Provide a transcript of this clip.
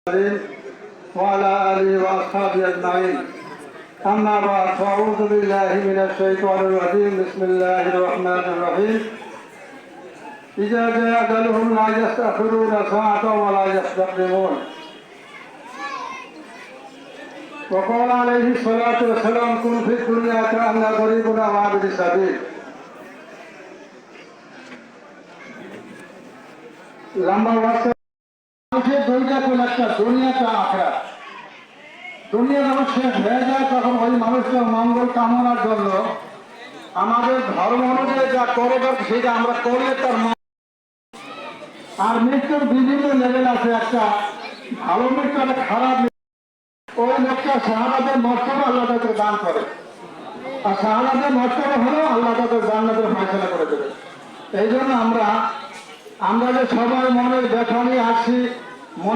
وعلى آله وأصحابه أجمعين. أما بعد فأعوذ بالله من الشيطان الرجيم. بسم الله الرحمن الرحيم. إذا جاء أجلهم لا يستأخرون ساعة ولا يستقدمون. وقال عليه الصلاة والسلام كن في الدنيا كأن غريب أو عابر السبيل. লম্বা ওয়াক্ত মানুষের দুইটা কোন একটা দুনিয়াটা আখড়া। দুনিয়া যখন শেষ হয়ে যায় তখন ওই মানুষের মঙ্গল কামনার জন্য আমাদের ধর্ম অনুযায়ী যা করবার সেটা আমরা করলে তার আর মৃত্যুর বিভিন্ন লেভেল আছে। একটা ভালো মৃত্যু, একটা খারাপ মৃত্যু। ওই লোকটা শাহাদাতের মর্তবা আল্লাহ তাকে দান করে, আর শাহাদাতের মর্তবা হলো আল্লাহ তাকে জান্নাতের ফয়সালা করে দেবে। এই জন্য আমরা যে সবাই মনের ব্যথা নিয়ে আসছি,